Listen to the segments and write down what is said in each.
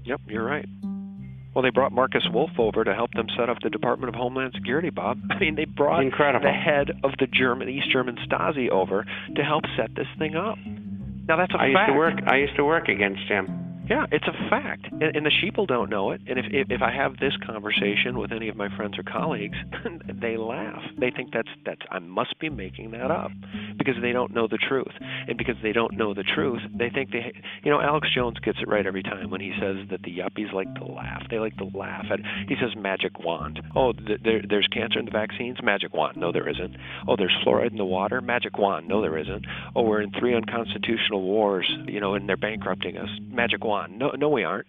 Yep, you're right. Well, they brought Marcus Wolf over to help them set up the Department of Homeland Security, Bob. I mean, they brought the Incredible. head of the East German Stasi over to help set this thing up. Now, that's a fact. I used to work against him. Yeah, it's a fact, and the sheeple don't know it. And if I have this conversation with any of my friends or colleagues, they laugh. They think that's I must be making that up because they don't know the truth. And because they don't know the truth, they think Alex Jones gets it right every time when he says that the yuppies like to laugh. They like to laugh at. He says magic wand. Oh, there's cancer in the vaccines. Magic wand. No, there isn't. Oh, there's fluoride in the water. Magic wand. No, there isn't. Oh, we're in 3 unconstitutional wars. And they're bankrupting us. Magic wand. No, we aren't.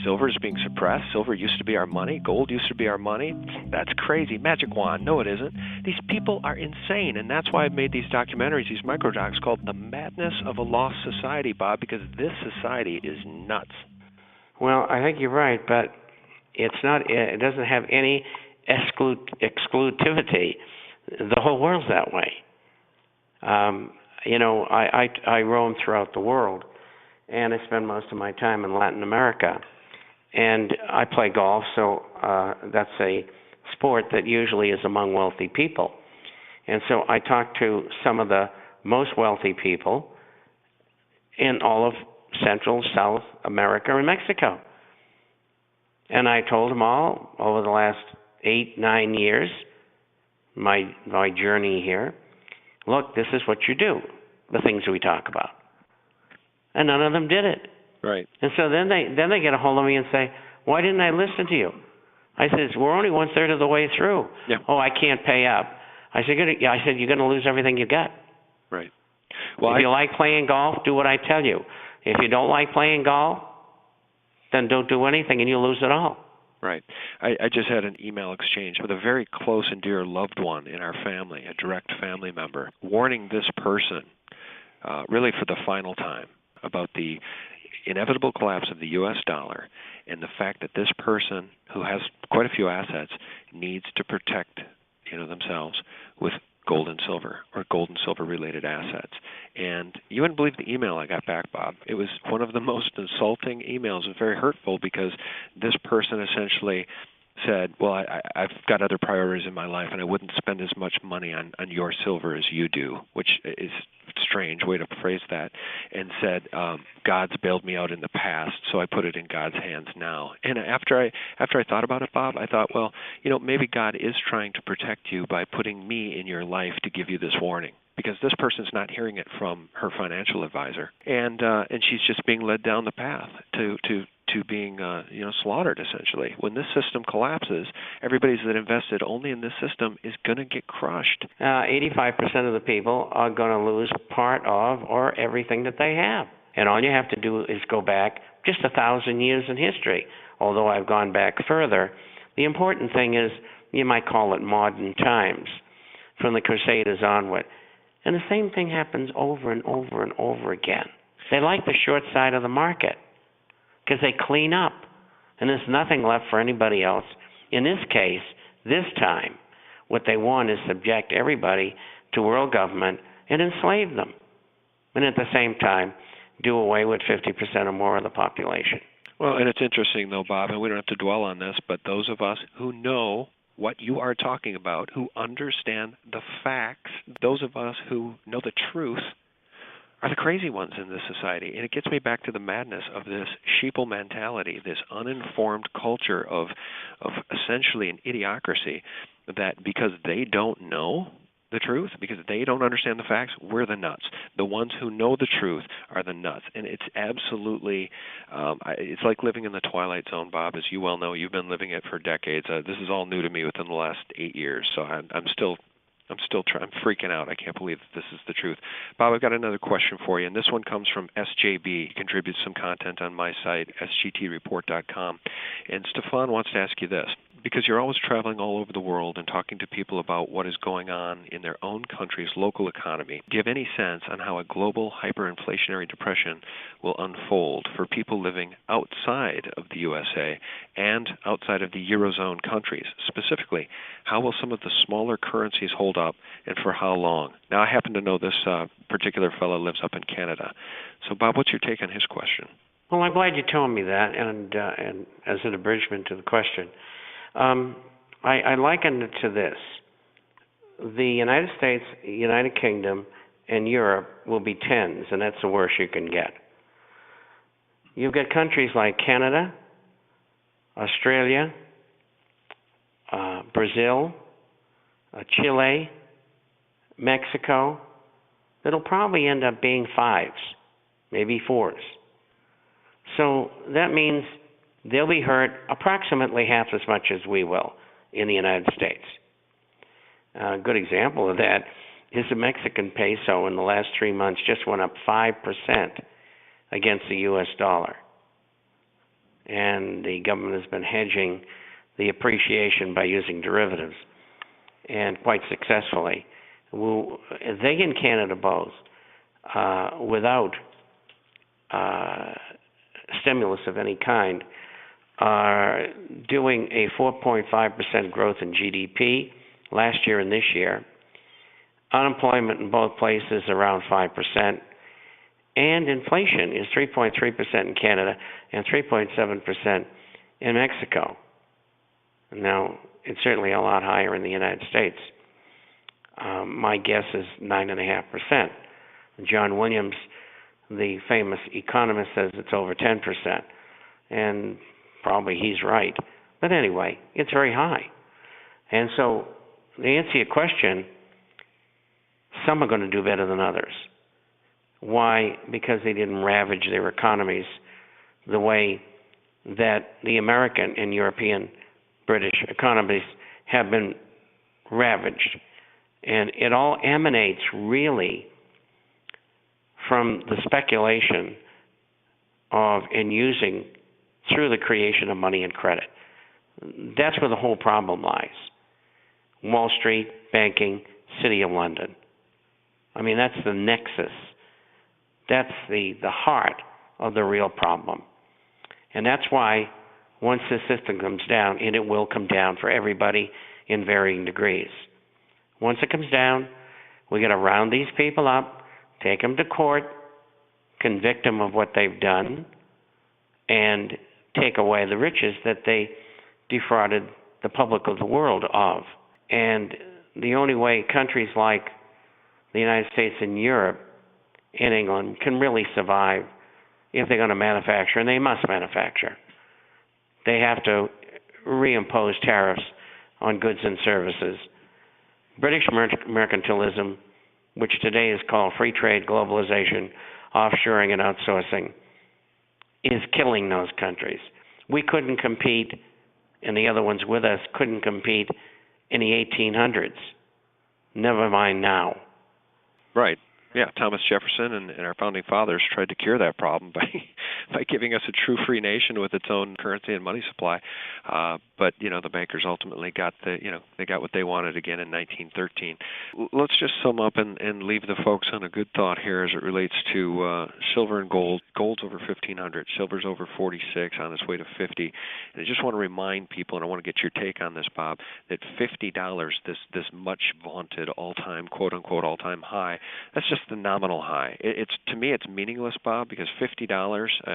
Silver is being suppressed. Silver used to be our money. Gold used to be our money. That's crazy. Magic wand. No, it isn't. These people are insane, and that's why I've made these documentaries, these microdocs called The Madness of a Lost Society, Bob, because this society is nuts. Well, I think you're right, but it's not. It doesn't have any exclusivity. The whole world's that way. I roam throughout the world, and I spend most of my time in Latin America. And I play golf, so that's a sport that usually is among wealthy people. And so I talk to some of the most wealthy people in all of Central, South America, and Mexico. And I told them all over the last 8-9 years, my journey here, look, this is what you do, the things we talk about. And none of them did it. Right. And so then they get a hold of me and say, why didn't I listen to you? I said, we're only 1/3 of the way through. Yeah. Oh, I can't pay up. I said, you're going to lose everything you got. Right. Well, if you like playing golf, do what I tell you. If you don't like playing golf, then don't do anything and you'll lose it all. Right. I just had an email exchange with a very close and dear loved one in our family, a direct family member, warning this person really for the final time about the inevitable collapse of the U.S. dollar and the fact that this person, who has quite a few assets, needs to protect themselves with gold and silver or gold and silver related assets. And you wouldn't believe the email I got back, Bob. It was one of the most insulting emails. It was very hurtful because this person essentially said, well, I've got other priorities in my life and I wouldn't spend as much money on your silver as you do, which is a strange way to phrase that, and said, God's bailed me out in the past, so I put it in God's hands now. And after I thought about it, Bob, I thought, well, maybe God is trying to protect you by putting me in your life to give you this warning. Because this person's not hearing it from her financial advisor, and she's just being led down the path to being slaughtered essentially. When this system collapses, everybody that invested only in this system is going to get crushed. 85% of the people are going to lose part of or everything that they have, and all you have to do is go back just 1,000 years in history. Although I've gone back further, the important thing is you might call it modern times, from the Crusaders onward. And the same thing happens over and over and over again. They like the short side of the market because they clean up, and there's nothing left for anybody else. In this case, this time, what they want is subject everybody to world government and enslave them, and at the same time, do away with 50% or more of the population. Well, and it's interesting, though, Bob, and we don't have to dwell on this, but those of us who know what you are talking about, who understand the facts, those of us who know the truth, are the crazy ones in this society. And it gets me back to the madness of this sheeple mentality, this uninformed culture of essentially an idiocracy that because they don't know the truth, because they don't understand the facts, we're the nuts. The ones who know the truth are the nuts. And it's absolutely, it's like living in the twilight zone, Bob. As you well know, you've been living it for decades. This is all new to me within the last 8 years, so I'm freaking out. I can't believe that this is the truth. Bob, I've got another question for you, and this one comes from SJB. He contributes some content on my site, SGTreport.com. And Stefan wants to ask you this. Because you're always traveling all over the world and talking to people about what is going on in their own country's local economy, do you have any sense on how a global hyperinflationary depression will unfold for people living outside of the USA and outside of the Eurozone countries? Specifically, how will some of the smaller currencies hold up and for how long? Now, I happen to know this particular fellow lives up in Canada. So, Bob, what's your take on his question? Well, I'm glad you told me that, and as an abridgment to the question, I likened it to this: the United States, United Kingdom, and Europe will be tens, and that's the worst you can get. You've got countries like Canada, Australia, Brazil, Chile, Mexico, that'll probably end up being fives, maybe fours. So that means they'll be hurt approximately half as much as we will in the United States. A good example of that is the Mexican peso in the last 3 months just went up 5% against the U.S. dollar. And the government has been hedging the appreciation by using derivatives, and quite successfully. They and Canada both, without stimulus of any kind, are doing a 4.5% growth in GDP last year and this year. Unemployment in both places around 5%, and inflation is 3.3% in Canada and 3.7% in Mexico. Now, it's certainly a lot higher in the United States. My guess is 9.5%. John Williams, the famous economist, says it's over 10%, and probably he's right. But anyway, it's very high. And so, to answer your question, some are going to do better than others. Why? Because they didn't ravage their economies the way that the American and European, British economies have been ravaged. And it all emanates really from the speculation of and using through the creation of money and credit. That's where the whole problem lies. Wall Street, banking, City of London. I mean, that's the nexus. That's the heart of the real problem. And that's why once the system comes down, and it will come down for everybody in varying degrees. Once it comes down, we got to round these people up, take them to court, convict them of what they've done, and take away the riches that they defrauded the public of the world of. And the only way countries like the United States and Europe and England can really survive if they're going to manufacture, and they must manufacture. They have to reimpose tariffs on goods and services. British mercantilism, which today is called free trade, globalization, offshoring, and outsourcing, is killing those countries. We couldn't compete, and the other ones with us couldn't compete in the 1800s. Never mind now. Right. Yeah, Thomas Jefferson and our founding fathers tried to cure that problem by giving us a true free nation with its own currency and money supply. But the bankers ultimately got they got what they wanted again in 1913. Let's just sum up and leave the folks on a good thought here as it relates to silver and gold. Gold's over 1,500. Silver's over 46, on its way to 50. And I just want to remind people, and I want to get your take on this, Bob, that $50, this much vaunted all-time, quote-unquote, all-time high, that's just the nominal high. It's to me, it's meaningless, Bob, because $50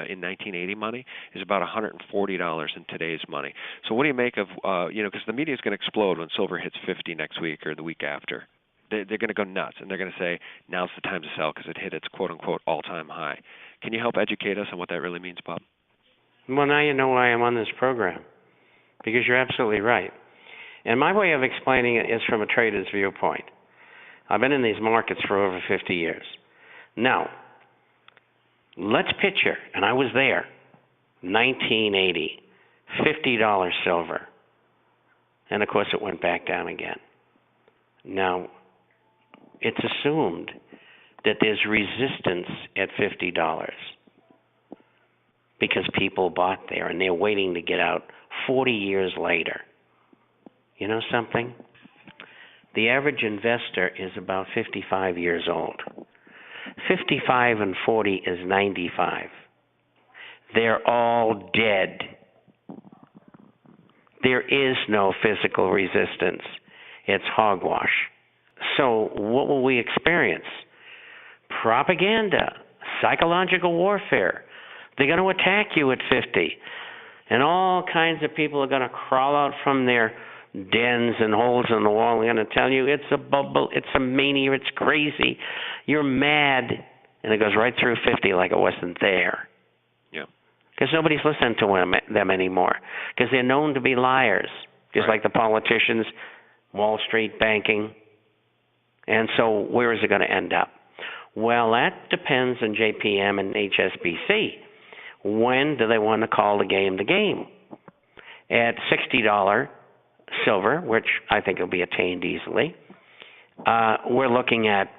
in 1980 money is about $140 in today's money. So what do you make of because the media is going to explode when silver hits 50 next week or the week after. They're going to go nuts, and they're going to say now's the time to sell because it hit its quote-unquote all-time high. Can you help educate us on what that really means, Bob? Well, now you know why I'm on this program, because you're absolutely right. And my way of explaining it is from a trader's viewpoint. I've been in these markets for over 50 years. Now, let's picture, and I was there, 1980, $50 silver. And, of course, it went back down again. Now, it's assumed that there's resistance at $50 because people bought there and they're waiting to get out 40 years later. You know something? The average investor is about 55 years old. 55 and 40 is 95. They're all dead. There is no physical resistance. It's hogwash. So what will we experience? Propaganda, psychological warfare, They're going to attack you at 50. And all kinds of people are going to crawl out from their dens and holes in the wall and going to tell you it's a bubble, it's a mania, it's crazy, you're mad. And it goes right through 50 like it wasn't there. Yeah. Because nobody's listening to them anymore. Because they're known to be liars. Just like the politicians, Wall Street banking. And so where is it going to end up? Well, that depends on JPM and HSBC. When do they want to call the game the game? At $60 silver, which I think will be attained easily, we're looking at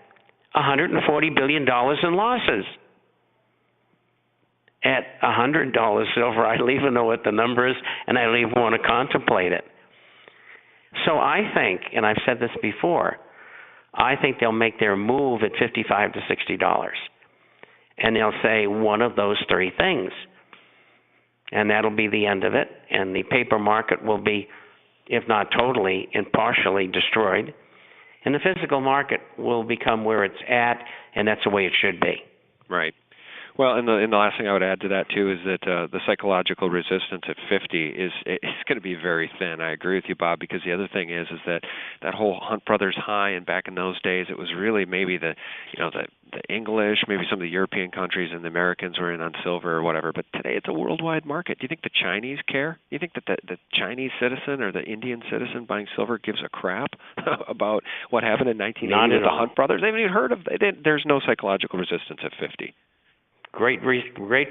$140 billion in losses. At $100 silver, I don't even know what the number is, and I don't even want to contemplate it. So I think, and I've said this before, I think they'll make their move at $55 to $60. And they'll say one of those three things. And that'll be the end of it. And the paper market will be, if not totally, and partially destroyed. And the physical market will become where it's at, and that's the way it should be. Right. Well, and the last thing I would add to that, too, is that the psychological resistance at 50 is going to be very thin. I agree with you, Bob, because the other thing is that whole Hunt Brothers high, and back in those days, it was really maybe the English, maybe some of the European countries, and the Americans were in on silver or whatever. But today it's a worldwide market. Do you think the Chinese care? Do you think that the Chinese citizen or the Indian citizen buying silver gives a crap about what happened in 1980 with the Hunt Brothers? They haven't even heard of it. There's no psychological resistance at 50. Great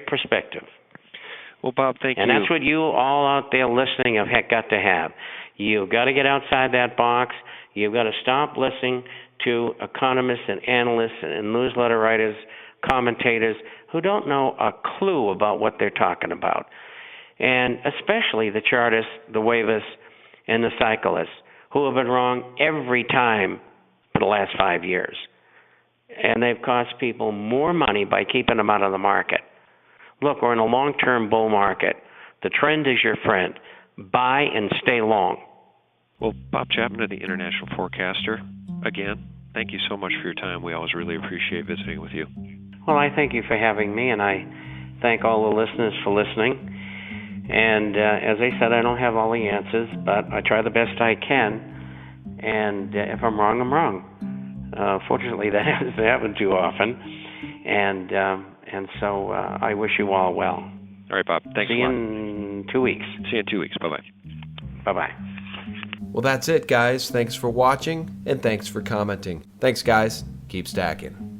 perspective. Well, Bob, thank you. And that's what you all out there listening have got to have. You've got to get outside that box. You've got to stop listening to economists and analysts and newsletter writers, commentators who don't know a clue about what they're talking about. And especially the chartists, the wavists, and the cyclists, who have been wrong every time for the last 5 years. And they've cost people more money by keeping them out of the market. Look, we're in a long-term bull market. The trend is your friend. Buy and stay long. Well, Bob Chapman of the International Forecaster, again, thank you so much for your time. We always really appreciate visiting with you. Well, I thank you for having me, and I thank all the listeners for listening. And as I said, I don't have all the answers, but I try the best I can. And if I'm wrong, I'm wrong. Fortunately, that hasn't happened too often, and so I wish you all well. All right, Bob. Thanks a lot. See you in 2 weeks. See you in 2 weeks. Bye-bye. Bye-bye. Well, that's it, guys. Thanks for watching, and thanks for commenting. Thanks, guys. Keep stacking.